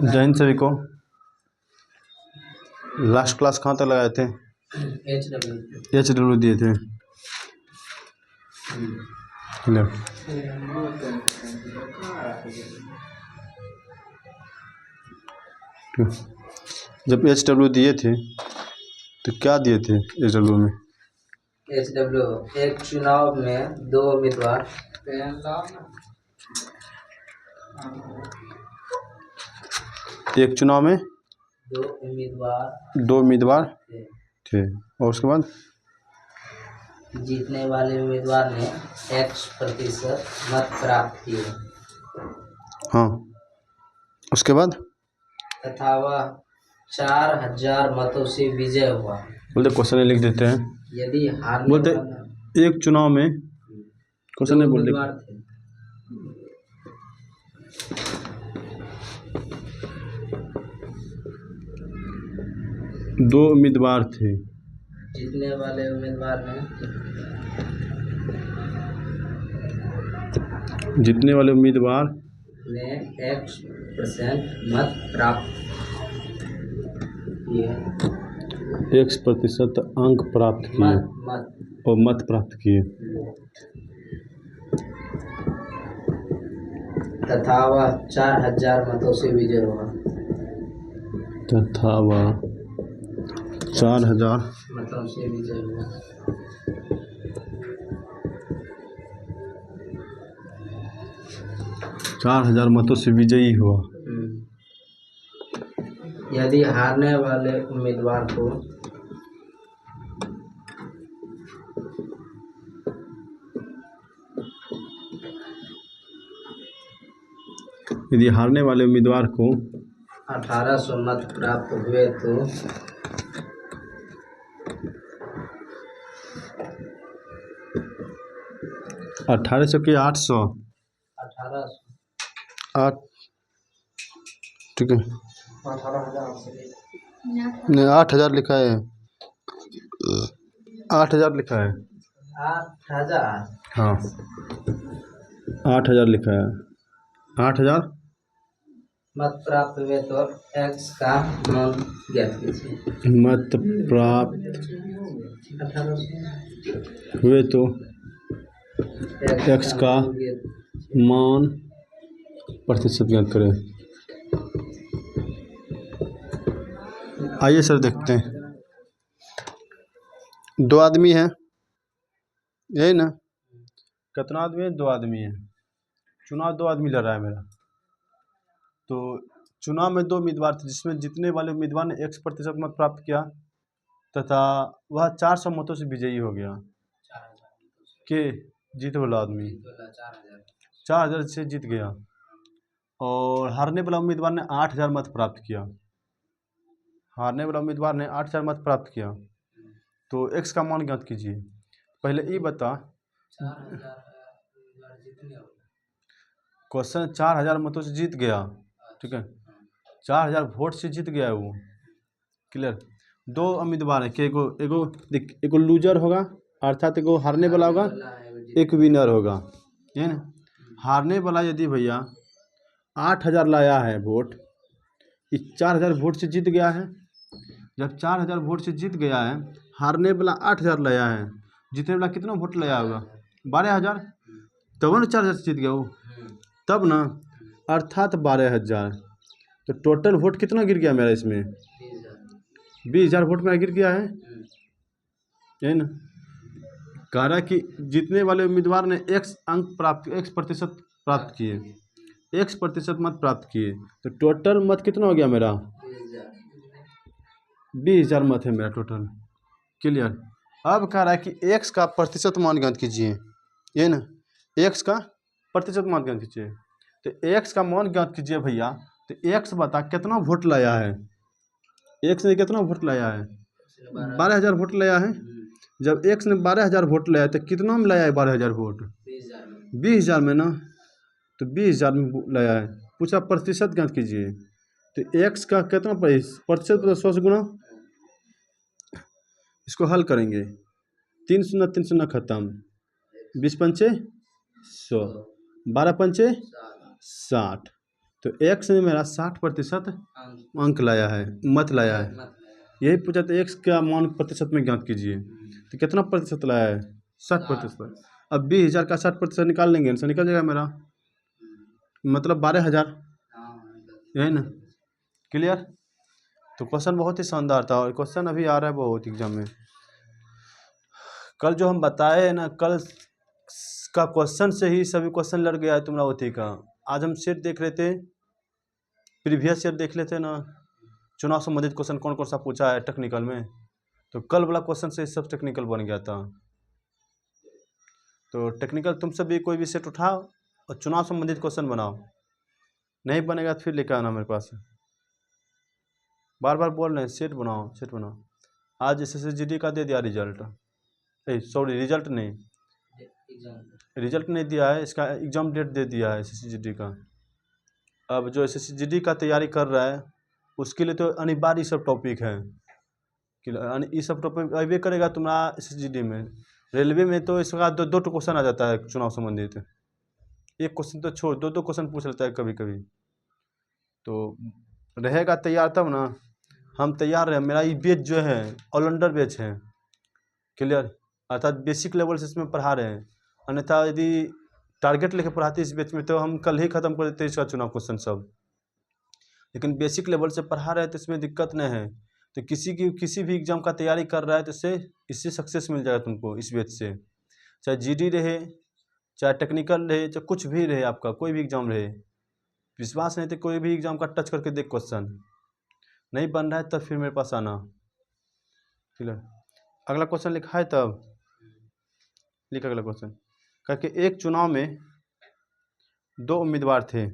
जय हिंद सभी को। लास्ट क्लास कहाँ तक लगाए थे? HW दिए थे। जब HW दिए थे तो क्या दिए थे HW में? HW एक चुनाव में दो उम्मीदवार एक चुनाव में दो उम्मीदवार थे और उसके बाद जीतने वाले उम्मीदवार ने X% मत प्राप्त किए। हाँ, उसके बाद तथा वह 4000 मतों से विजय हुआ। बोलते क्वेश्चन लिख देते हैं। यदि हारने बोलते वाला एक चुनाव में क्वेश्चन नहीं बोलते उम्मीदवार थे। दो उम्मीदवार थे। जीतने वाले उम्मीदवार ने X% मत प्राप्त किए। X% अंक प्राप्त किए और मत प्राप्त किए। तथा वह 4000 मतों से विजय हुआ। 4000 मतों से विजय हुआ। 4000 मतों से विजयी हुआ। यदि हारने वाले उम्मीदवार को यदि हारने वाले उम्मीदवार को 1800 मत प्राप्त हुए तो 1800 के 800 8 ठीक है। नहीं 8000 लिखा है। 8000 लिखा है। 8000 हाँ 8000 लिखा है। 8000 मत प्राप्त हुए तो X का मान ज्ञात कीजिए। मत प्राप्त हुए तो X का मान प्रतिशत ज्ञात करें। आइए सर देखते हैं। दो आदमी हैं, यही ना? कितना आदमी है? दो आदमी है। चुनाव दो आदमी लड़ रहा है मेरा। तो चुनाव में दो उम्मीदवार थे जिसमें जीतने वाले उम्मीदवार ने X% मत प्राप्त किया तथा वह 400 मतों से विजयी हो गया। के जीत वाला आदमी 4000 से जीत गया और हारने वाला उम्मीदवार ने 8000 मत प्राप्त किया। 8000 मत प्राप्त किया तो X का मान ज्ञात कीजिए। पहले ये बता, क्वेश्चन 4000 मतों से जीत गया, ठीक है। 4000 वोट से जीत गया है वो, क्लियर। दो उम्मीदवार है कि एगो लूजर होगा अर्थात एगो हारने वाला होगा, एक विनर होगा, है ना। हारने वाला यदि भैया 8000 लाया है वोट, इस 4000 वोट से जीत गया है। जब 4000 वोट से जीत गया है, हारने वाला 8000 लाया है, जीतने वाला कितना वोट लाया होगा? 12000, तब ना 4000 से जीत गया वो, तब ना, अर्थात 12000। तो टोटल वोट कितना गिर गया मेरा इसमें? 20000 वोट मेरा गिर गया है ना। कह रहा है कि जीतने वाले उम्मीदवार ने X प्रतिशत प्राप्त किए, X% मत प्राप्त किए, तो टोटल मत कितना हो गया मेरा? 20000 मत है मेरा टोटल, क्लियर। अब कह रहा है कि X का प्रतिशत मान ज्ञात कीजिए, ये ना, X का प्रतिशत मान ज्ञात कीजिए। तो X का मान ज्ञात कीजिए भैया। तो X बता कितना वोट लाया है? X ने कितना वोट लाया है? 12000 वोट लाया है। जब X ने 12000 वोट लाया तो कितना में लाया है? 12000 वोट 20000 में ना, तो 20000 में लाया है। पूछा प्रतिशत ज्ञात कीजिए। तो X का कितना प्रतिशत 100 से गुना, इसको हल करेंगे। 3 शून्य 3 शून्य खत्म, 20 पंचे 100, 12 पंचे 7 60। तो एक्स में मेरा 60% अंक अंक लाया है, मत लाया है। मत यही पूछा था एक्स का मान प्रतिशत में ज्ञात कीजिए, तो कितना प्रतिशत लाया है? 60%। अब 20,000 का 60% निकाल लेंगे, आंसर निकल जाएगा मेरा, मतलब 12,000, यही ना? क्लियर? तो क्वेश्चन बहुत ही शानदार था, और क्वेश्चन अभी आ रहा है बहुत एग्जाम में। कल जो हम बताए ना, कल का क्वेश्चन से ही सभी क्वेश्चन लड़ गया है तुमरावती का। आज हम सेट देख रहे थे, प्रीवियस सेट देख लेते ना, चुनाव संबंधित क्वेश्चन कौन कौन सा पूछा है टेक्निकल में, तो कल वाला क्वेश्चन से सब टेक्निकल बन गया था। तो टेक्निकल तुम सब भी कोई भी सेट उठाओ और चुनाव संबंधित क्वेश्चन बनाओ, नहीं बनेगा तो फिर लेकर आना मेरे पास। बार बार बोल रहे हैं सेट बनाओ सेट बनाओ। आज SSGD का दे दिया रिजल्ट, सॉरी रिजल्ट नहीं, रिजल्ट नहीं दिया है, इसका एग्ज़ाम डेट दे दिया है SSGD का। अब जो SSGD का तैयारी कर रहा है उसके लिए तो अनिवार्य सब टॉपिक है कि ये सब टॉपिक अभी करेगा तुम्हारा SSGD में। रेलवे में तो इसका दो क्वेश्चन आ जाता है चुनाव संबंधित, एक क्वेश्चन तो छोड़, दो क्वेश्चन पूछ लेता है कभी कभी। तो रहेगा तैयार तब ना, हम तैयार रहे। मेरा ये बैच जो है ऑलराउंडर बैच है, क्लियर? अर्थात बेसिक लेवल से इसमें पढ़ा रहे हैं, अन्यथा यदि टारगेट लेके पढ़ाते इस बैच में तो हम कल ही ख़त्म कर देते इसका चुनाव क्वेश्चन सब। लेकिन बेसिक लेवल से पढ़ा रहे हैं तो इसमें दिक्कत नहीं है। तो किसी भी एग्ज़ाम का तैयारी कर रहा है तो इससे सक्सेस मिल जाएगा तुमको इस बैच से, चाहे GD रहे, चाहे टेक्निकल रहे, चाहे कुछ भी रहे, आपका कोई भी एग्ज़ाम रहे। विश्वास नहीं तो कोई भी एग्ज़ाम का टच करके देख, क्वेश्चन नहीं बन रहा है तब फिर मेरे पास आना, क्लियर? अगला क्वेश्चन लिखा है तब लिखा, अगला क्वेश्चन करके एक चुनाव में 2 उम्मीदवार थे,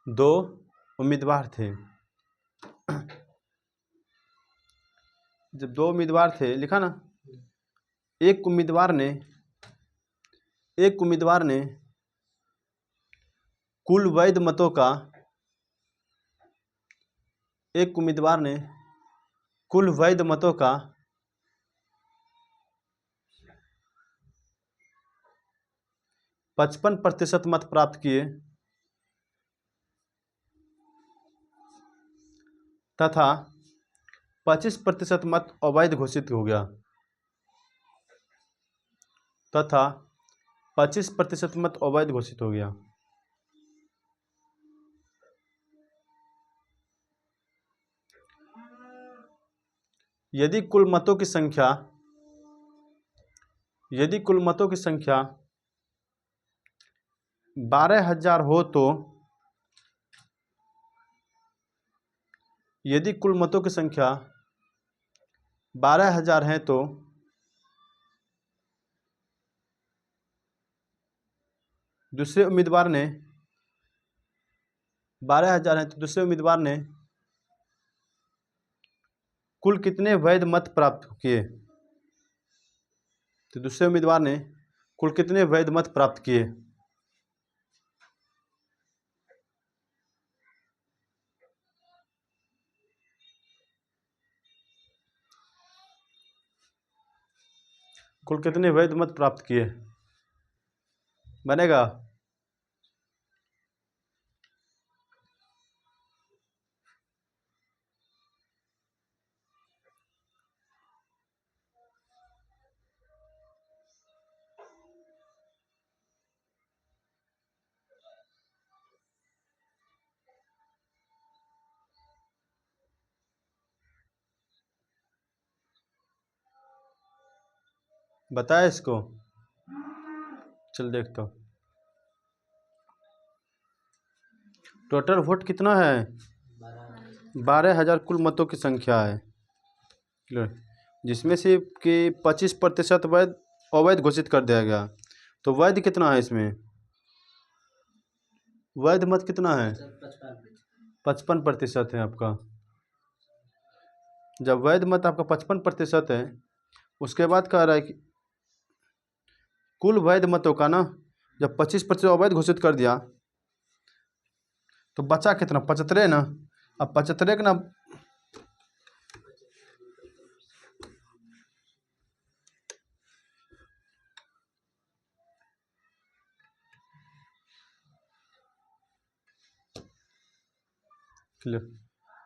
दो उम्मीदवार थे। जब 2 उम्मीदवार थे, लिखा ना, एक उम्मीदवार ने कुल वैध मतों का, एक उम्मीदवार ने कुल वैध मतों का 55% मत प्राप्त किए तथा 25% मत अवैध घोषित हो गया, तथा 25% मत अवैध घोषित हो गया। यदि कुल मतों की संख्या 12,000 हो तो, यदि कुल मतों की संख्या 12,000 है तो दूसरे उम्मीदवार ने 12,000 है तो दूसरे उम्मीदवार ने कुल कितने वैध मत प्राप्त किए? तो दूसरे उम्मीदवार ने कुल कितने वैध मत प्राप्त किए? कुल कितने वैध मत प्राप्त किए? बनेगा? बताया इसको, चल देखता हूँ। टोटल वोट कितना है? 12,000 कुल मतों की संख्या है, क्लियर? जिसमें से कि 25% वैध अवैध घोषित कर दिया गया। तो वैध कितना है इसमें? वैध मत कितना है? 55% है आपका। जब वैध मत आपका 55% है, उसके बाद कह रहा है कि कुल वैध मतों का ना, जब 25% अवैध घोषित कर दिया तो बचा कितना? 75 ना। अब 75 का ना क्लियर।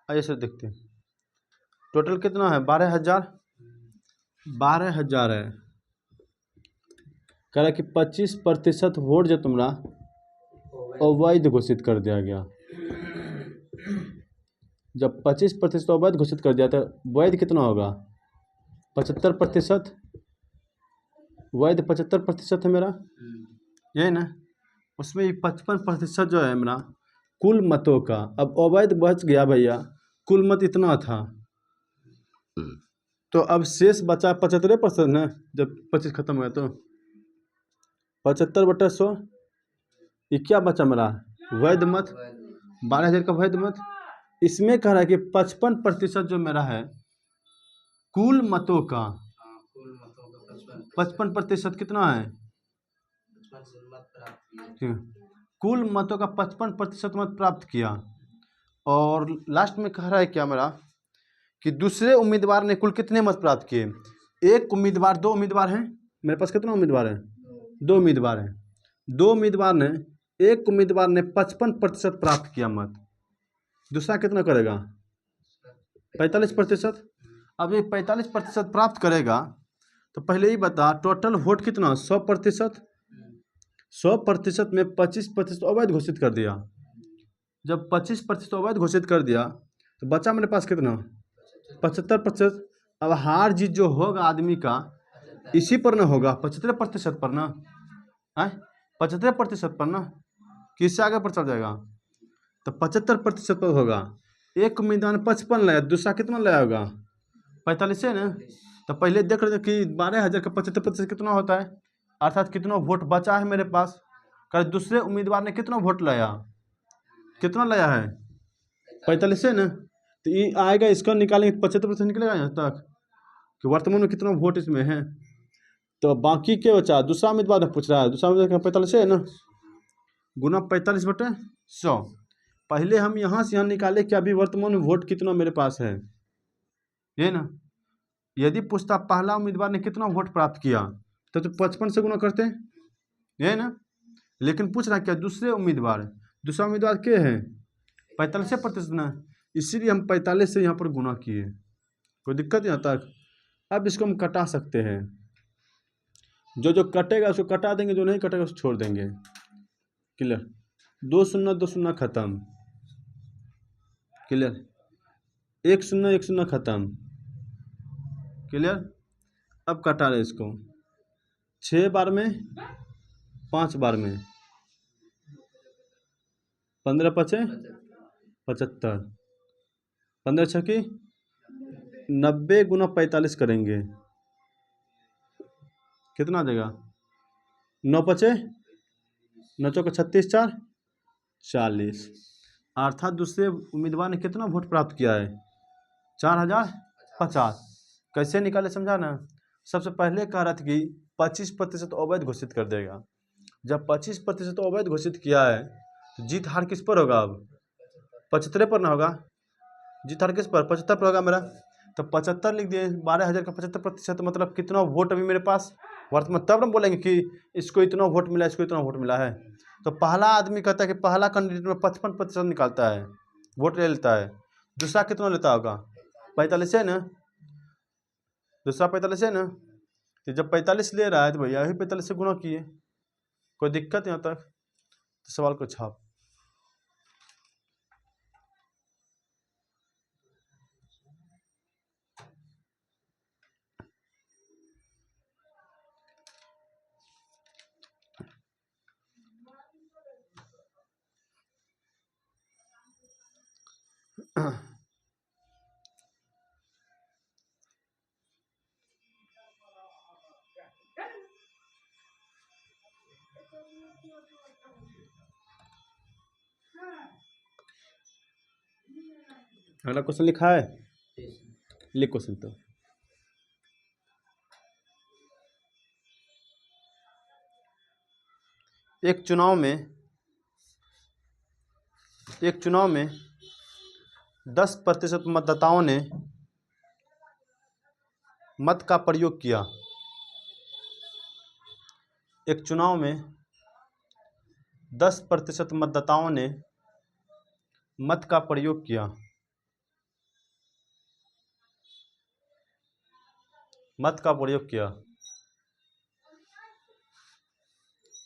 आइए सर देखते हैं टोटल कितना है 12,000। 12,000 है। कह रहा है कि 25% वोट जो तुम्हारा अवैध घोषित कर दिया गया। जब 25% अवैध घोषित कर दिया तो वैध कितना होगा 75%। वैध 75% है मेरा, यही ना। उसमें 55% जो है मेरा कुल मतों का। अब अवैध बच गया भैया, कुल मत इतना था, तो अब शेष बचा 75% ना। जब 25 खत्म हुआ तो 75/100, ये क्या बचा मेरा वैध मत, 12,000 का वैध मत। इसमें कह रहा है कि 55% जो मेरा है कुल मतों का। 55% कितना है, ठीक है। कुल मतों का 55% मत प्राप्त किया। और लास्ट में कह रहा है क्या मेरा कि दूसरे उम्मीदवार ने कुल कितने मत प्राप्त किए। एक उम्मीदवार, 2 उम्मीदवार हैं मेरे पास, कितना उम्मीदवार है 2 उम्मीदवार हैं। 2 उम्मीदवार ने, एक उम्मीदवार ने 55% प्राप्त किया मत, दूसरा कितना करेगा 45%। अब ये 45% प्राप्त करेगा तो पहले ही बता टोटल वोट कितना 100%। 100% में 25% अवैध घोषित कर दिया। जब 25% अवैध घोषित कर दिया तो बचा मेरे पास कितना 75%। अब हार जीत जो होगा आदमी का इसी पर ना होगा 75% पर ना है, 75% पर ना, किससे आगे पर चल जाएगा तो 75% पर होगा। एक उम्मीदवार 55 लाया, दूसरा कितना लाया होगा 45 है ना। तो पहले देख रहे थे कि 12,000 का 75% कितना होता है, अर्थात कितना वोट बचा है मेरे पास। कर दूसरे उम्मीदवार ने कितना वोट लाया, कितना लाया है 45 है ना। तो ये आएगा, इसका निकालेंगे 75% निकलेगा यहाँ तक कि वर्तमान में कितना वोट इसमें है। तो बाकी क्या बचा, दूसरा उम्मीदवार पूछ रहा है, दूसरा उम्मीदवार 45 है ना, गुना 45/100। पहले हम यहाँ से यहाँ निकाले कि अभी वर्तमान में वोट कितना मेरे पास है, ये ना। यदि पूछता पहला उम्मीदवार ने कितना वोट प्राप्त किया तो 55 से गुना करते, ये ना। लेकिन पूछ रहा क्या दूसरा उम्मीदवार के हैं 45% ना, इसीलिए हम 45 से यहाँ पर गुना किए। कोई दिक्कत यहाँ तक। अब इसको हम कटा सकते हैं, जो कटेगा उसको कटा देंगे, जो नहीं कटेगा उसको छोड़ देंगे। क्लियर। 2 शून्य 2 शून्य खत्म, क्लियर। 1 शून्य 1 शून्य खत्म, क्लियर। अब कटा रहे इसको 6 बार में 5 बार में 15 पचे 75, 15 छकी 90 गुना 45 करेंगे, कितना आ जाएगा 9 पचे 9 चौके 36 4 40। अर्थात दूसरे उम्मीदवार ने कितना वोट प्राप्त किया है 4,050। कैसे निकाले समझा ना। सबसे पहले कह रहा था कि 25% अवैध घोषित कर देगा। जब 25% अवैध घोषित किया है तो जीत हार किस पर होगा, अब 75 पर ना होगा, जीत हार किस पर 75 पर होगा मेरा। तो 75 लिख दिए, 12,000 का 75% मतलब कितना वोट अभी मेरे पास वर्तमान, तब हम बोलेंगे कि इसको इतना वोट मिला, इसको इतना वोट मिला है। तो पहला आदमी कहता है कि पहला कैंडिडेट में 55% निकालता है, वोट ले लेता है। दूसरा कितना लेता होगा 45 है ना, दूसरा 45 है ना। तो जब 45 ले रहा है तो भैया यही 45 से गुना किए। कोई दिक्कत यहाँ तक। तो सवाल को छाप। अगला क्वेश्चन लिखा है, लिख क्वेश्चन। तो एक चुनाव में 10% मतदाताओं ने मत का प्रयोग किया। एक चुनाव में 10% मतदाताओं ने मत का प्रयोग किया, मत का प्रयोग किया।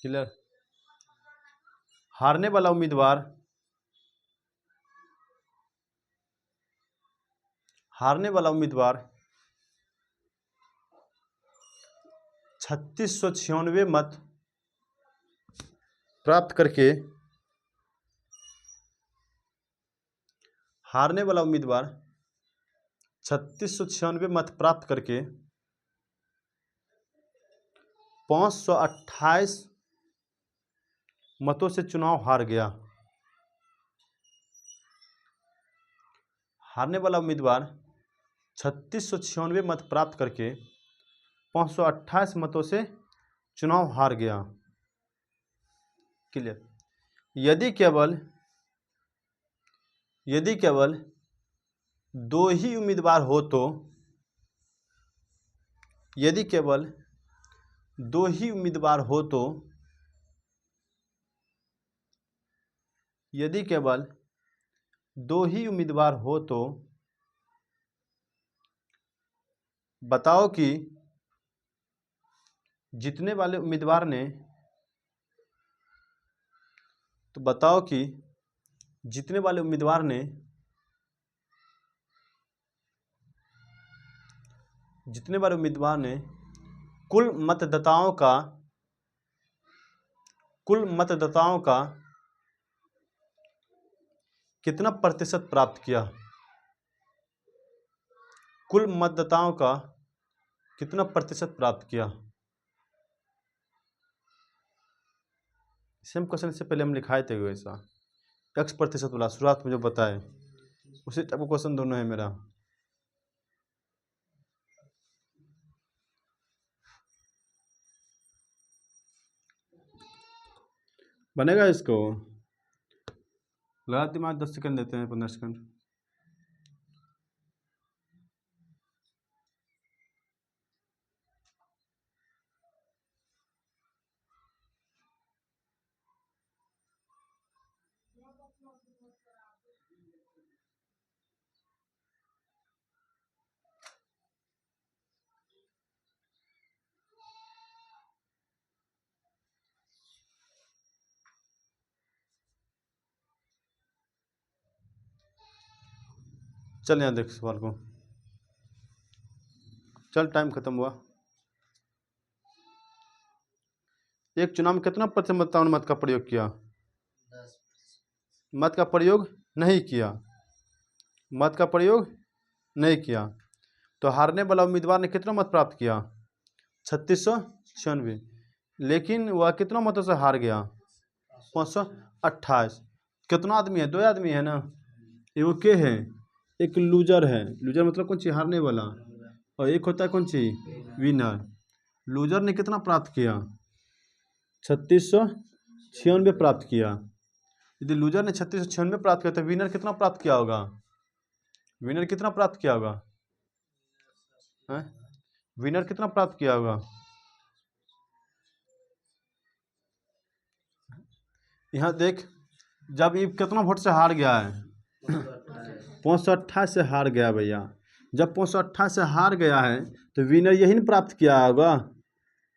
क्लियर। हारने वाला उम्मीदवार, हारने वाला उम्मीदवार 3696 मत प्राप्त करके, हारने वाला उम्मीदवार 3696 मत प्राप्त करके 528 मतों से चुनाव हार गया। हारने वाला उम्मीदवार 3696 मत प्राप्त करके 528 मतों से चुनाव हार गया। क्लियर। यदि केवल दो ही उम्मीदवार हो तो, यदि केवल दो ही उम्मीदवार हो तो, यदि केवल दो ही उम्मीदवार हो तो बताओ कि जीतने वाले उम्मीदवार ने, तो बताओ कि जीतने वाले उम्मीदवार ने कुल मतदाताओं का कितना प्रतिशत प्राप्त किया। कुल मतदाताओं का कितना प्रतिशत प्राप्त किया। सेम क्वेश्चन से पहले हम लिखाए थे वैसा, x% वाला शुरुआत में जो बताए उसी टाइप का क्वेश्चन दोनों है मेरा। बनेगा इसको, लगा दिमाग 10 सेकंड देते हैं, 15 सेकंड। चल यहाँ देख सवाल को, चल टाइम खत्म हुआ। एक चुनाव में कितना प्रतिशत मतदाताओं ने मत का प्रयोग किया। 10%। मत का प्रयोग नहीं किया, मत का प्रयोग नहीं किया, तो हारने वाला उम्मीदवार ने कितना मत प्राप्त किया, 3696। लेकिन वह कितना मतों से हार गया, 528। कितना आदमी है, दो आदमी है ना, एगो के है, एक लूजर है। लूजर मतलब कौन सी, हारने वाला, और एक होता है कौन सी, विनर। लूजर ने कितना प्राप्त किया, 3696 प्राप्त किया। यदि लूजर ने 3696 प्राप्त किया तो विनर कितना प्राप्त किया होगा, विनर कितना प्राप्त किया होगा, विनर कितना प्राप्त किया होगा। यहाँ देख, जब ये कितना वोट से हार गया है, 528 से हार गया भैया। जब 528 से हार गया है तो विनर यही नहीं प्राप्त किया होगा,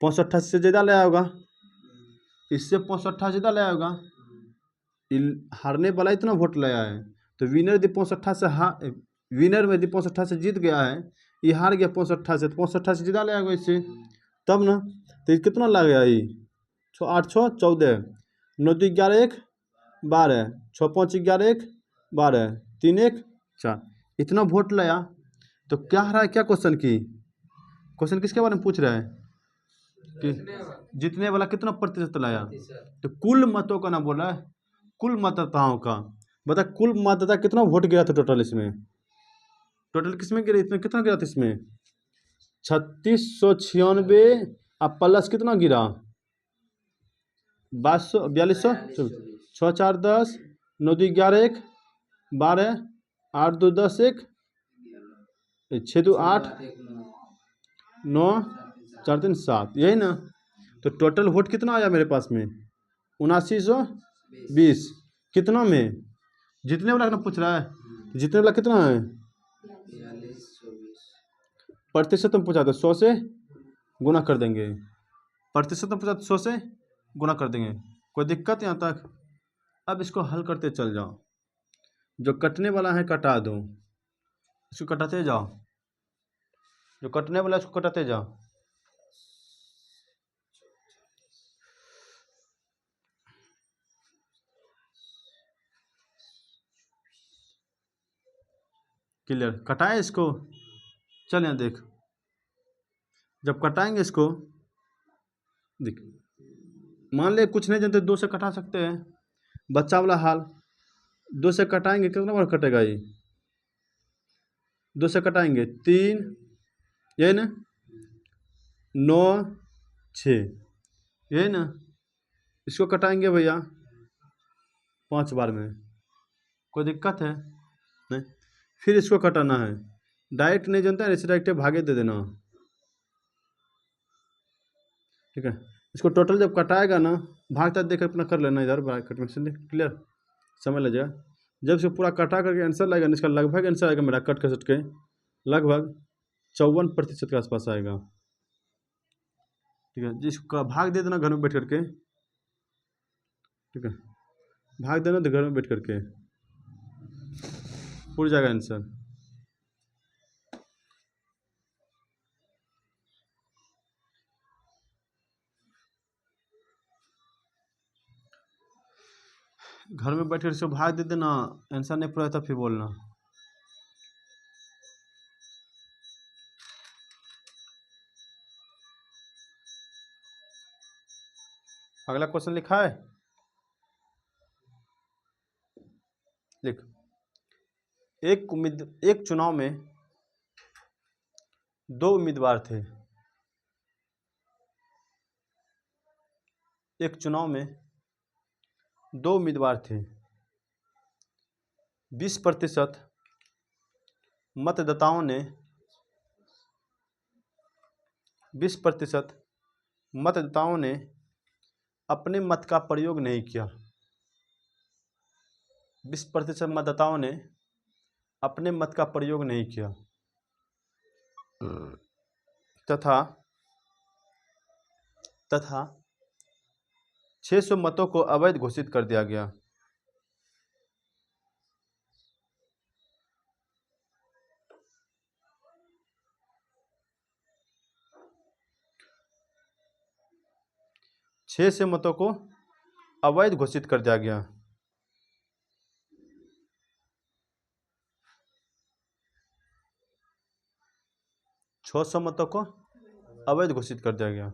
528 से ज़्यादा लाया होगा, इससे 528 ज़्यादा लाया होगा। हारने वाला इतना वोट लाया है, तो विनर यदि 528 से विनर में यदि 528 से जीत गया है, ये हार गया 528 से, तो 528 से ज़्यादा लाया होगा इससे, तब ना। तो ये कितना ला गया, ये 8 6 14, 9 2 11 1 12, 6 5 11 1 12, 3 1 4, इतना वोट लाया। तो क्या रहा है, क्या क्वेश्चन की, क्वेश्चन किसके बारे में पूछ रहा है कि जीतने वाला कितना प्रतिशत लाया। तो कुल मतों का ना बोला है, कुल मतदाताओं का। बता कुल मतदाता कितना वोट गिरा था टोटल, इसमें टोटल किसमें गिरा, इसमें कितना गिरा था, इसमें 3696 अब प्लस कितना गिरा, 4200, 6 4 10, 9 2 11 1 12, 8 2 10 1, 6 2 8, 9 4 3 7, यही ना। तो टोटल वोट कितना आया मेरे पास में, 7920। कितना में, जीतने वाला ना पूछ रहा है, जीतने वाला कितना है? 42 प्रतिशत में पूछा तो 100 से गुना कर देंगे, प्रतिशत में पूछा तो 100 से गुना कर देंगे। कोई दिक्कत यहाँ तक? अब इसको हल करते चल जाओ, जो कटने वाला है कटा दो, इसको कटाते जाओ, जो कटने वाला है उसको कटाते जाओ। क्लियर? कटाए इसको, चल यहाँ देख, जब कटाएंगे इसको, देख मान ले कुछ नहीं जानते 2 से कटा सकते हैं, बच्चा वाला हाल, 2 से कटाएंगे कितना बार कटेगा ये? 2 से कटाएंगे 3, यही ना, 9 6, यही ना। इसको कटाएंगे भैया 5 बार में, कोई दिक्कत है नहीं। फिर इसको कटाना है, डायरेक्ट नहीं जानता है, इसे डायरेक्ट भागे दे देना, ठीक है। इसको टोटल जब कटाएगा ना, भागता देख अपना कर लेना इधर ब्रैकेट में से, क्लियर? समझ लीजिएगा, जब इसको पूरा कटा करके आंसर लगेगा, इसका लगभग आंसर आएगा मेरा कट कर के लगभग 54% के आसपास आएगा, ठीक है। जिसको भाग दे देना घर में बैठ करके, ठीक है, भाग देना तो घर में बैठ करके पूरा जाएगा आंसर। घर में बैठ कर इसको भाग दे देना, आंसर नहीं पूरा था फिर बोलना। अगला क्वेश्चन लिखा है, लिख। एक चुनाव में 2 उम्मीदवार थे। एक चुनाव में 2 उम्मीदवार थे। 20% मतदाताओं ने 20% मतदाताओं ने अपने मत का प्रयोग नहीं किया। 20% मतदाताओं ने अपने मत का प्रयोग नहीं किया तथा 600 मतों को अवैध घोषित कर दिया गया। छह से मतों को अवैध घोषित कर दिया गया। छह सौ मतों को अवैध घोषित कर दिया गया।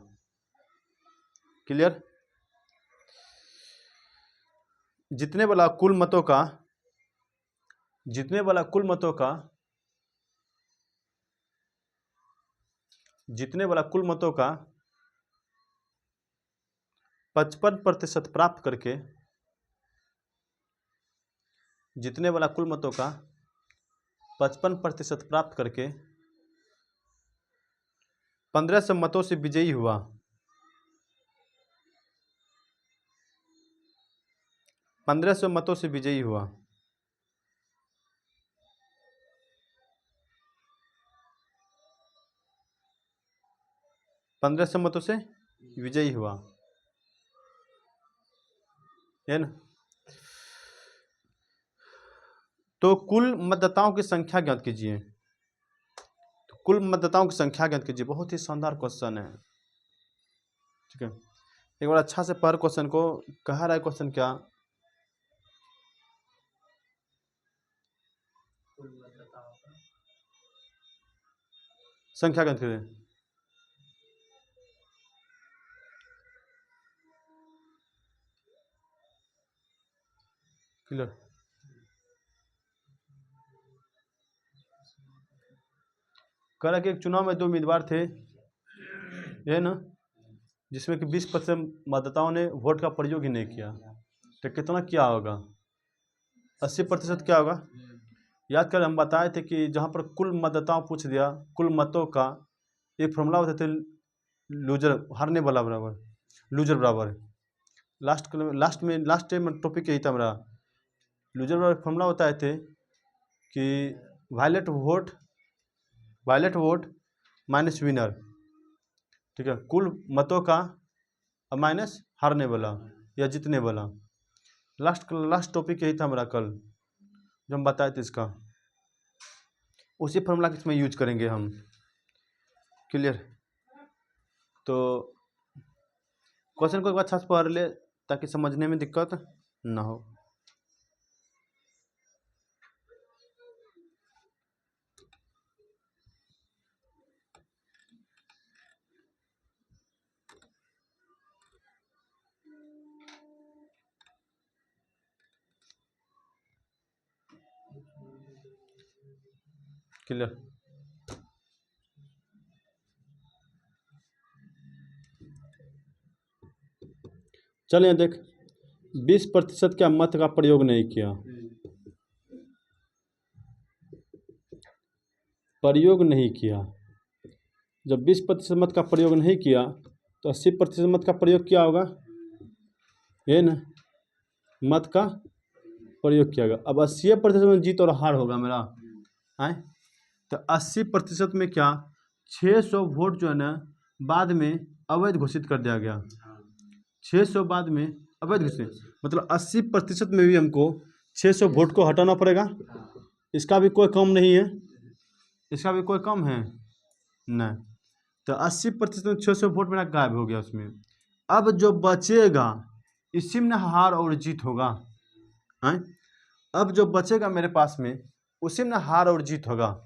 क्लियर? जितने वाला कुल मतों का 55% प्राप्त करके, जितने वाला कुल मतों का 55% प्राप्त करके 1500 मतों से विजयी हुआ। 1500 मतों से विजयी हुआ। मतों से विजयी हुआ, है ना। तो कुल मतदाताओं की संख्या ज्ञात कीजिए। तो कुल मतदाताओं की संख्या ज्ञात कीजिए। बहुत ही शानदार क्वेश्चन है, ठीक है। एक बार अच्छा से पढ़ क्वेश्चन को। कह रहा है क्वेश्चन क्या, संख्या ज्ञात कीजिए। क्लियर? कह रहा कि एक चुनाव में 2 उम्मीदवार थे, ये ना, जिसमें कि 20% मतदाताओं ने वोट का प्रयोग ही नहीं किया। तो कितना क्या होगा? 80% क्या होगा? याद कर, हम बताए थे कि जहाँ पर कुल मतदाताओं पूछ दिया, कुल मतों का एक फॉर्मूला होता थे, लूजर हारने वाला बराबर लूजर बराबर। लास्ट टाइम टॉपिक यही था मेरा, लूजर बराबर फॉर्मूला होता है थे कि वायलेट वोट माइनस विनर, ठीक है, कुल मतों का माइनस हारने वाला या जीतने वाला। लास्ट टॉपिक यही था हमारा कल जो हम बताए थे, इसका उसी फॉर्मूला के इसमें यूज करेंगे हम। क्लियर? तो क्वेश्चन को एक बार अच्छा से पढ़ ले ताकि समझने में दिक्कत ना हो। क्लियर? चल यहाँ देख, 20% का मत का प्रयोग नहीं किया, जब 20% मत का प्रयोग नहीं किया तो 80% मत का प्रयोग किया होगा, ये ना, मत का प्रयोग किया होगा। अब 80% में जीत और हार होगा मेरा, आए तो 80% में क्या 600 वोट जो है ना बाद में अवैध घोषित कर दिया गया। 600 बाद में अवैध घोषित, मतलब 80% में भी हमको 600 वोट को हटाना पड़ेगा। इसका भी कोई कम नहीं है, इसका भी कोई कम है नहीं। तो 80% में 600 वोट मेरा गायब हो गया उसमें। अब जो बचेगा इसी में हार और जीत होगा, हैं? अब जो बचेगा मेरे पास में उसी में हार और जीत होगा।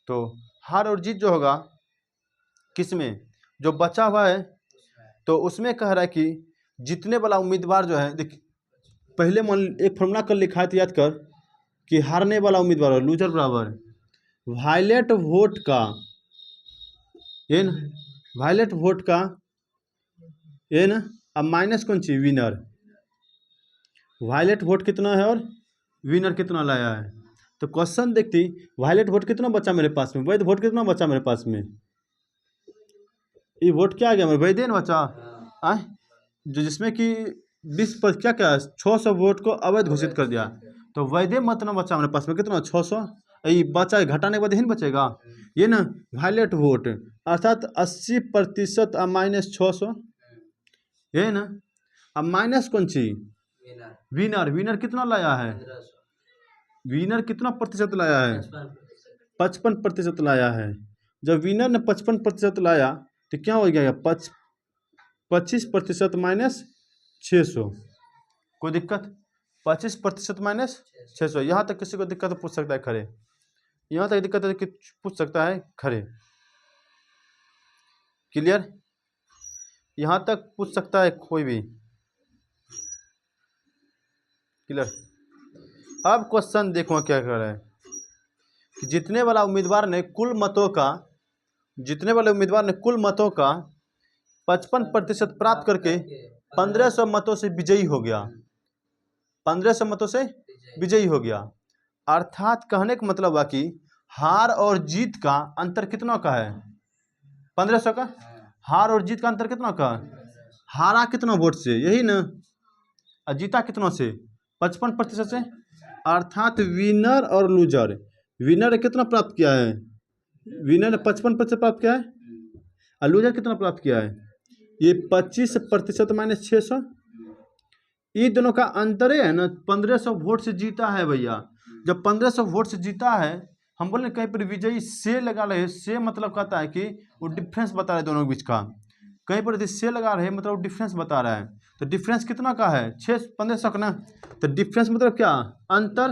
तो हार और जीत जो होगा किसमें, जो बचा हुआ है, तो उसमें कह रहा है कि जीतने वाला उम्मीदवार जो है, देख पहले मान एक फॉर्मूला कर लिखा है तो याद कर कि हारने वाला उम्मीदवार लूजर बराबर वायलेट वोट का, ये ना, वायलेट वोट का, ये ना, अब माइनस कौन सी विनर, वायलेट वोट कितना है और विनर कितना लाया है। तो क्वेश्चन देखती वायलेट वोट कितना बचा मेरे पास में, वैध वोट कितना बचा मेरे पास में, ये वोट क्या आ गया मेरे वैध न बचा, आए जो जिसमें कि 20 पर क्या क्या 600 वोट को अवैध घोषित कर दिया, तो वैध मत ना बचा मेरे पास में कितना 600, ये बचा घटाने के बाद ही बचेगा, ये ना वायलेट वोट अर्थात 80% माइनस 600, ये ना। अब माइनस कौन सी विनर कितना लाया है, विनर कितना प्रतिशत लाया है, 55% लाया है। जब विनर ने 55% लाया तो क्या हो गया 25% माइनस 600, कोई दिक्कत, 25% माइनस 600, यहाँ तक किसी को दिक्कत पूछ सकता है खड़े, यहाँ तक दिक्कत है कि पूछ सकता है खड़े। क्लियर? यहाँ तक पूछ सकता है कोई भी। क्लियर? अब क्वेश्चन देखो क्या कर रहा है कि जीतने वाला उम्मीदवार ने कुल मतों का 55% प्राप्त करके 1500 मतों से विजयी हो गया, 1500 मतों से विजयी हो गया। अर्थात कहने का मतलब है कि हार और जीत का अंतर कितना का है, 1500 का। हार और जीत का अंतर कितना का, हारा कितना वोट से, यही ना, और जीता कितना से 55% से। अर्थात विनर और लूजर, विनर कितना प्राप्त किया है, विनर ने 55% प्राप्त किया है और लूजर कितना प्राप्त किया है, ये 25% माइनस 600, ये दोनों का अंतर है ना 1500 वोट से जीता है भैया। जब 1500 वोट से जीता है, हम बोले कहीं पर विजयी से लगा रहे, से मतलब कहता है कि वो डिफरेंस बता रहे दोनों के बीच का, कहीं पर से लगा रहे मतलब वो डिफरेंस बता रहा है। तो डिफरेंस कितना का है 1500 का ना, तो डिफरेंस मतलब क्या, अंतर,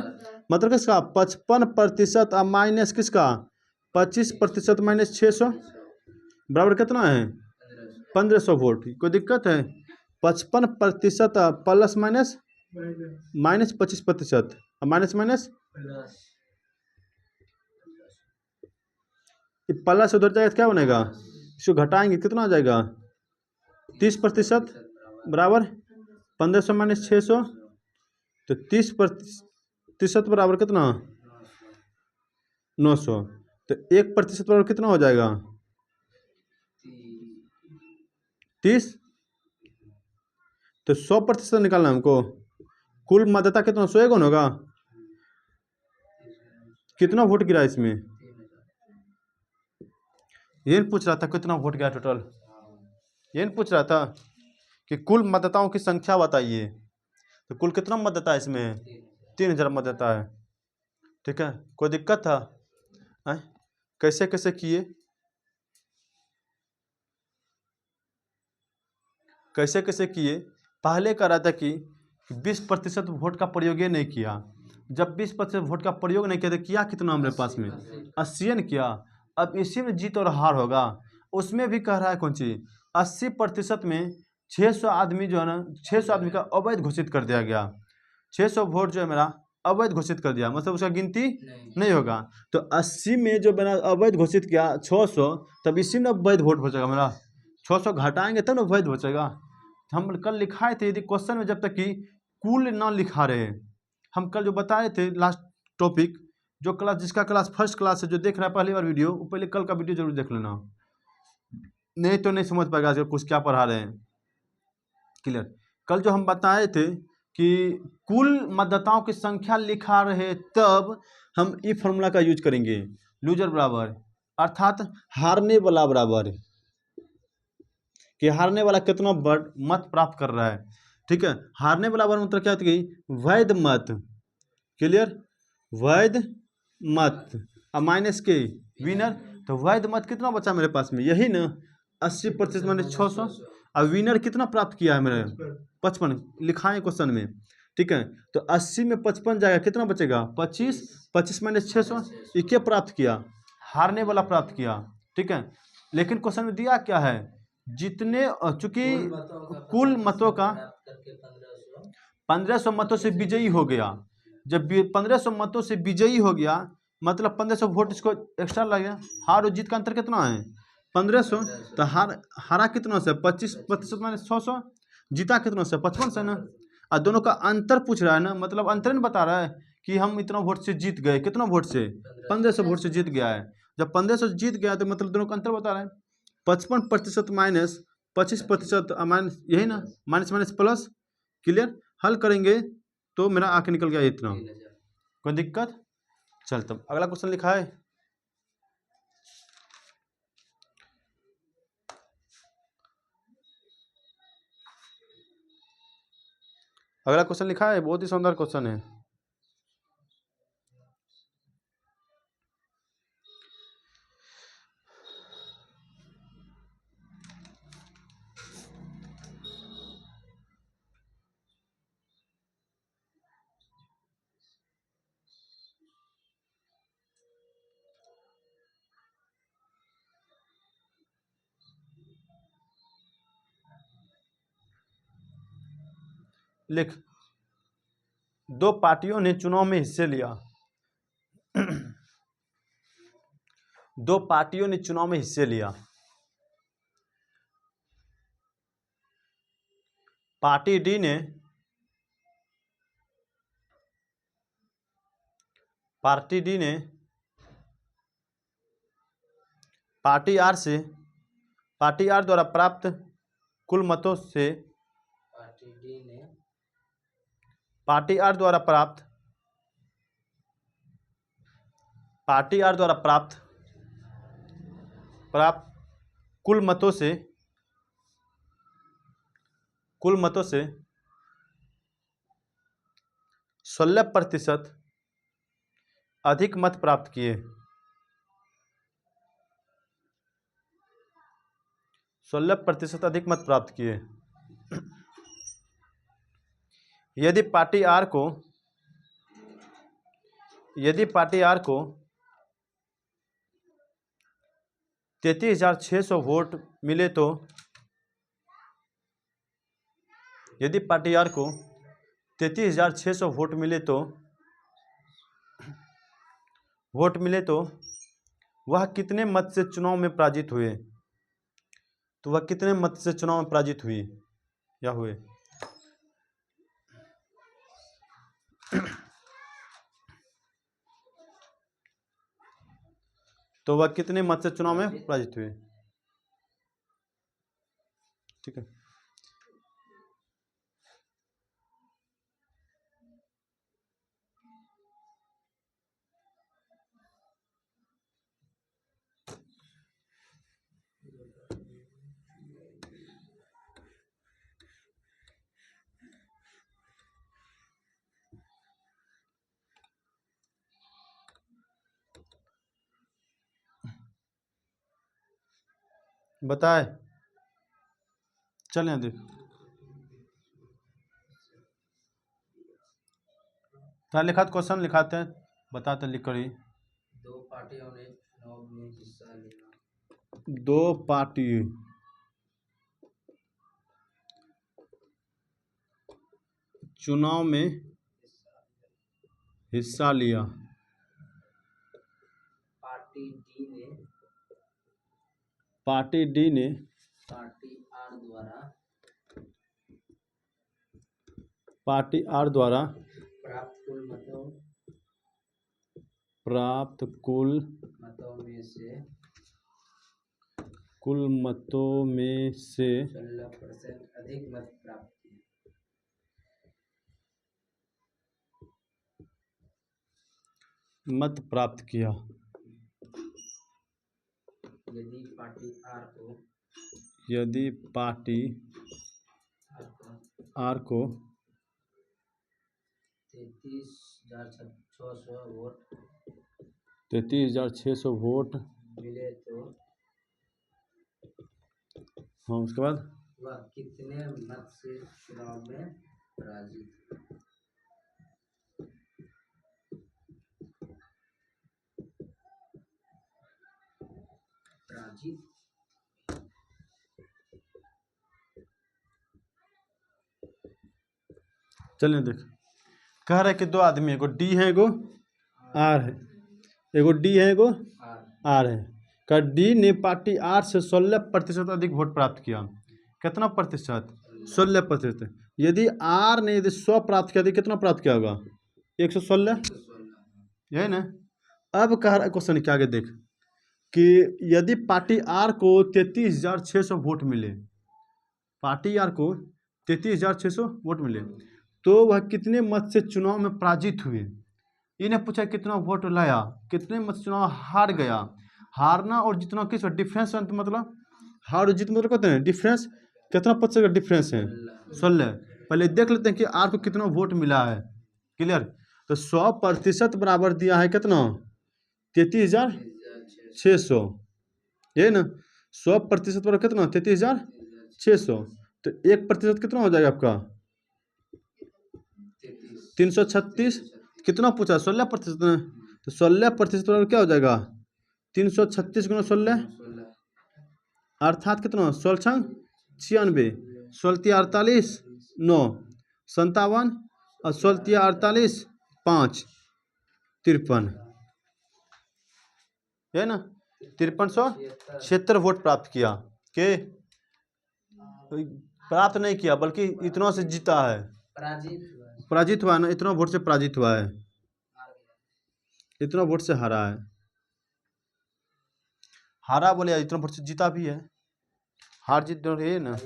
मतलब किसका 55% माइनस किसका 25% माइनस 600 बराबर कितना है 1500 वोट। कोई दिक्कत है, 55% plus minus minus 25% minus minus plus उधर जाएगा क्या बनेगा, इसको घटाएंगे कितना आ जाएगा 30% बराबर 1500 माइनस 600, तो 30% बराबर कितना 900, तो 1% बराबर कितना हो जाएगा 30, तो 100% निकालना हमको, कुल मतदाता कितना 100 कौन होगा? कितना वोट गिरा इसमें? ये नहीं पूछ रहा था कितना वोट गया टोटल, ये नहीं पूछ रहा था कि कुल मतदाताओं की संख्या बताइए, तो कुल कितना मतदाता है इसमें? 3000 मतदाता है। ठीक है, कोई दिक्कत था? कैसे कैसे किए, कैसे कैसे किए? पहले कह रहा था कि 20% वोट का प्रयोग ये नहीं किया। जब 20% वोट का प्रयोग नहीं किया तो किया कितना हमारे पास में? 80 ने किया। अब इसी में जीत और हार होगा। उसमें भी कह रहा है कौन चीज, 80% में 600 आदमी जो है ना, 600 आदमी का अवैध घोषित कर दिया गया। 600 वोट जो है मेरा अवैध घोषित कर दिया, मतलब उसका गिनती नहीं होगा। तो 80 में जो मैंने अवैध घोषित किया 600, तब इसी में वैध वोट बचेगा मेरा। 600 घटाएंगे तब ना वैध बचेगा। हम कल लिखाए थे, यदि क्वेश्चन में जब तक कि कुल ना लिखा रहे, हम कल जो बताए थे लास्ट टॉपिक, जो क्लास जिसका क्लास फर्स्ट क्लास है, जो देख रहा है पहली बार वीडियो, वो पहले कल का वीडियो जरूर देख लेना, नहीं तो नहीं समझ पाएगा आज कुछ क्या पढ़ा रहे हैं। क्लियर? कल जो हम बताए थे कि कुल मतदाताओं की संख्या लिखा रहे तब हम ई फॉर्मूला का यूज करेंगे, लूजर बराबर अर्थात हारने वाला बराबर, कि हारने वाला कितना मत प्राप्त कर रहा है। ठीक है, हारने वाला बराबर मतलब क्या होती है? वैध मत। क्लियर? वैध मत अब माइनस के विनर, तो वैध मत कितना बचा मेरे पास में? यही ना, 80% माइनस 600। अब विनर कितना प्राप्त किया है मेरे? 55 लिखा है क्वेश्चन में। ठीक है, तो 80 में 55 जाएगा, कितना बचेगा? 25। 25 माइनस 600, ये क्या प्राप्त किया? हारने वाला प्राप्त किया। ठीक है, लेकिन क्वेश्चन में दिया क्या है? जितने चूंकि कुल मतों का 1500 मतों से विजयी हो गया। जब 1500 मतों से विजयी हो गया मतलब 1500 वोट इसको एक्स्ट्रा लगे। हार और जीत का अंतर कितना है? 1500। तो हारा कितना से? 25% माइनस 600। जीता कितना से? 55 से ना। और दोनों का अंतर पूछ रहा है ना, मतलब अंतर नहीं बता रहा है कि हम इतना वोट से जीत गए। कितना वोट से? 1500 वोट से जीत गया है। जब 1500 जीत गया तो मतलब दोनों का अंतर बता रहा है। 55% माइनस 25% माइनस, यही ना, माइनस माइनस प्लस। क्लियर? हल करेंगे तो मेरा आंख निकल गया इतना। कोई दिक्कत? चल तब अगला क्वेश्चन लिखा है। अगला क्वेश्चन लिखा है, बहुत ही शानदार क्वेश्चन है। लिख, दो पार्टियों ने चुनाव में हिस्से लिया। दो पार्टियों ने चुनाव में हिस्से लिया। पार्टी डी ने पार्टी आर द्वारा प्राप्त कुल मतों से पार्टी आर द्वारा प्राप्त कुल मतों से 16% अधिक मत प्राप्त किए। 16% अधिक मत प्राप्त किए। यदि पार्टी आर को 33,600 वोट मिले तो यदि पार्टी आर को 33,600 वोट मिले तो वह कितने मत से चुनाव में पराजित हुए? तो वह कितने मत से चुनाव में पराजित हुई या हुए? तो वह कितने मत से चुनाव में पराजित हुए? ठीक है, बताए, चलें देख क्या लिखा था क्वेश्चन लिखाते हैं, बताते लिख कर ही। दो पार्टियों ने चुनाव में हिस्सा लिया। दो पार्टी चुनाव में हिस्सा लिया। पार्टी डी ने पार्टी डी ने पार्टी आर द्वारा प्राप्त कुल मतों में से 16% 16% अधिक मत प्राप्त किए। मत प्राप्त किया। यदि पार्टी आर को 33,600 वोट मिले तो हाँ, उसके बाद वह कितने मत से चुनाव में पराजित चलिए देख, कह रहा है कि दो आदमी, एगो डी है एगो आर है, एगो डी है एगो आर है। का डी ने पार्टी आर से 16% अधिक वोट प्राप्त किया। कितना प्रतिशत? 16%। यदि आर ने यदि 100 प्राप्त किया तो कितना प्राप्त किया होगा? 116, यही ना। अब कह रहा है क्वेश्चन के आगे देख कि यदि पार्टी आर को 33,600 वोट मिले, पार्टी आर को 33,600 वोट मिले तो वह कितने मत से चुनाव में पराजित हुए। इन्हें पूछा कितना वोट लाया, कितने मत से चुनाव हार गया। हारना और जितना किस डिफरेंस है, मतलब हार और जीत मतलब कहते हैं डिफरेंस, कितना प्रतिशत का डिफरेंस है? 16। पहले देख लेते हैं कि आर को कितना वोट मिला है। क्लियर? तो 100% बराबर दिया है कितना? 33,600, ये ना। 100% बराबर कितना? 33,600। तो 1% कितना हो जाएगा आपका? 336। कितना पूछा? 16%। तो 16% बराबर क्या हो जाएगा? 336 गुना 16 अर्थात कितना? 16 96, 16 48 9 57 और 16 48 5 53, है ना। 5376 वोट प्राप्त किया। के प्राप्त नहीं किया बल्कि इतना से जीता है, पराजित हुआ है ना। इतना वोट से पराजित हुआ है, इतना वोट से हारा है। हारा बोले इतना वोट से जीता भी है, हार जीत दोनों है ना।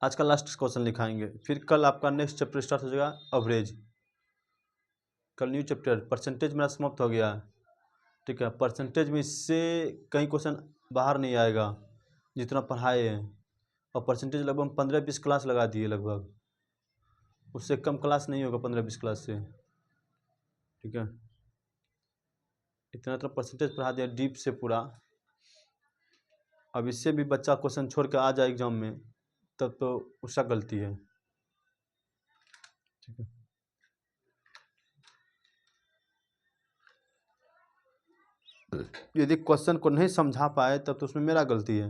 आज का लास्ट क्वेश्चन लिखाएंगे, फिर कल आपका नेक्स्ट चैप्टर स्टार्ट हो जाएगा एवरेज। कल न्यू चैप्टर परसेंटेज मेरा समाप्त हो गया है, ठीक है। परसेंटेज में इससे कहीं क्वेश्चन बाहर नहीं आएगा जितना पढ़ाए हैं, और परसेंटेज लगभग 15-20 क्लास लगा दिए लगभग, उससे कम क्लास नहीं होगा 15-20 क्लास से, ठीक है। इतना तो परसेंटेज पढ़ा दिया डीप से पूरा। अब इससे भी बच्चा क्वेश्चन छोड़ के आ जाए एग्जाम में तब तो उसका गलती है, ठीक है। यदि क्वेश्चन को नहीं समझा पाए तब तो उसमें मेरा गलती है।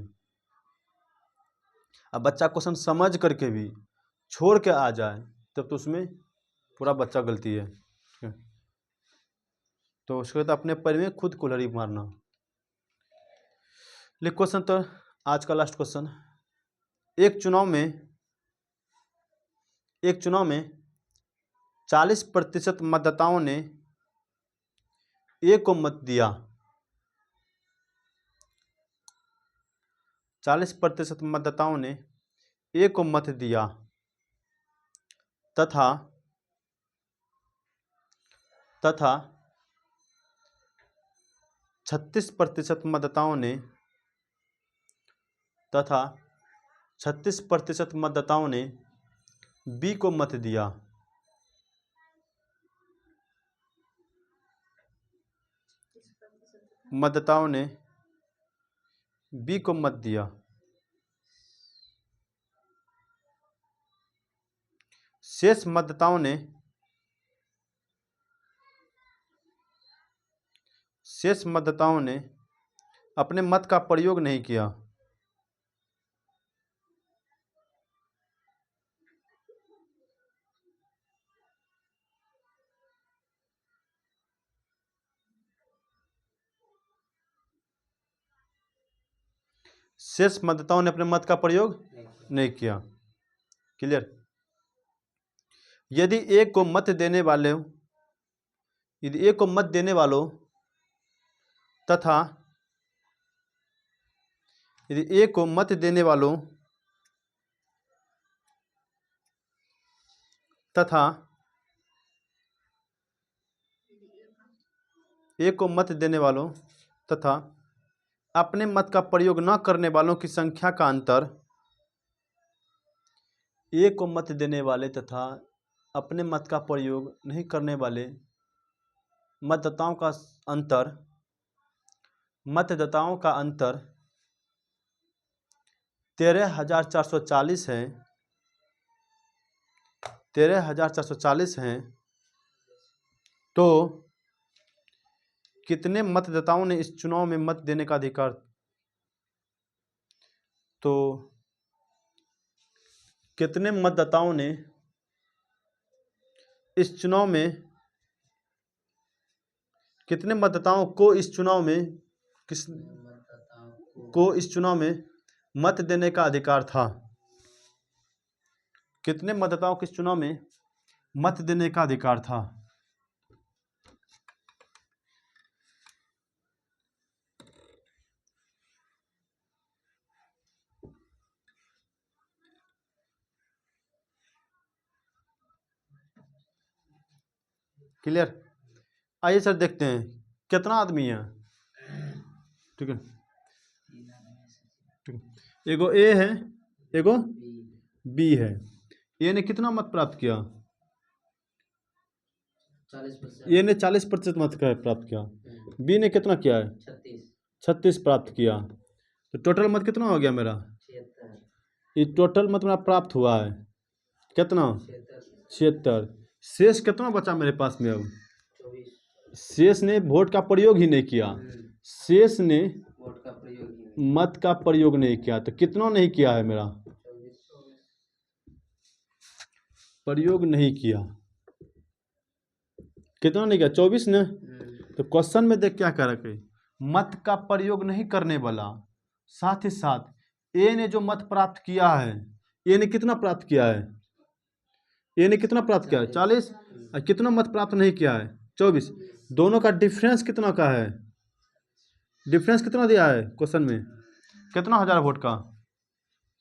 अब बच्चा क्वेश्चन समझ करके भी छोड़ के आ जाए तब तो उसमें पूरा बच्चा गलती है, ठीक है। तो उसके बाद अपने पैर में खुद कुल्हाड़ी मारना। लिख क्वेश्चन, तो आज का लास्ट क्वेश्चन। एक चुनाव में 40% मतदाताओं ने ए को मत दिया। 40% मतदाताओं ने ए को मत दिया तथा 36% मतदाताओं ने 36% मतदाताओं ने बी को मत दिया। मतदाताओं ने बी को मत दिया। शेष मतदाताओं ने अपने मत का प्रयोग नहीं किया। शेष मतदाताओं ने अपने मत का प्रयोग नहीं किया। क्लियर। यदि एक को मत देने वालों तथा यदि एक को मत देने वालों तथा एक को मत देने वालों तथा अपने मत का प्रयोग न करने वालों की संख्या का अंतर, एक को मत देने वाले तथा अपने मत का प्रयोग नहीं करने वाले मतदाताओं का अंतर 13,440 है। 13,440 हैं। तो कितने मतदाताओं ने इस चुनाव में मत देने का अधिकार, तो कितने मतदाताओं ने इस चुनाव में, कितने मतदाताओं को इस चुनाव में मत देने का अधिकार था। कितने मतदाताओं को इस चुनाव में मत देने का अधिकार था। क्लियर। आइए सर देखते हैं कितना आदमी है। ठीक है, ठीक है। एगो ए है, एगो बी है। ए ने कितना मत प्राप्त किया? 40%। ए ने 40% मत प्राप्त किया। बी ने कितना किया है? 36 प्राप्त किया। तो टोटल मत कितना हो गया मेरा? 76। ये टोटल मत मेरा प्राप्त हुआ है कितना? 76। शेष कितना बचा मेरे पास में? अब 24। शेष ने वोट का प्रयोग ही नहीं किया। शेष ने वोट का प्रयोग ही मत का प्रयोग नहीं किया। तो कितना नहीं किया है मेरा? 24। प्रयोग नहीं किया। कितना नहीं किया? 24 ने। तो क्वेश्चन में देख क्या कह रहा है? मत का प्रयोग नहीं करने वाला, साथ ही साथ ए ने जो मत प्राप्त किया है, ए ने कितना प्राप्त किया है? ए ने कितना प्राप्त किया है? 40। और कितना मत प्राप्त नहीं किया है? 24। दोनों का डिफरेंस कितना का है? डिफरेंस कितना दिया है क्वेश्चन में? कितना हजार वोट का?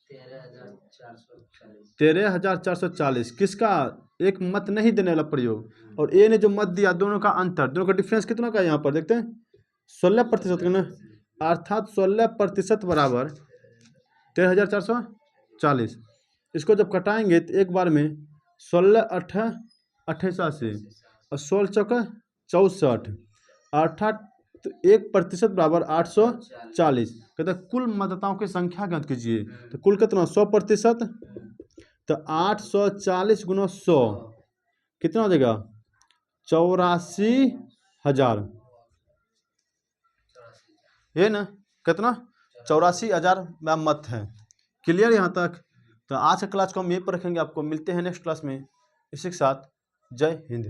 13,440। 13,440। किसका? एक मत नहीं देने वाला प्रयोग और ए ने जो मत दिया, दोनों का अंतर, दोनों का डिफरेंस कितना का? यहाँ पर देखते हैं 16% का ना, अर्थात 16% बराबर 13,440। इसको जब कटाएंगे तो एक बार में 16 8 88 और 16 चौका 64, अर्थात 1% बराबर 840। कहते हैं कुल मतदाताओं की संख्या ज्ञात कीजिए। तो कुल कितना? 100%। तो 840 गुना 100 कितना हो जाएगा? 84,000 है ना? कितना? 84,000 मत है। क्लियर यहाँ तक? तो आज का क्लास को हम यहीं पर रखेंगे। आपको मिलते हैं नेक्स्ट क्लास में। इसी के साथ जय हिंद।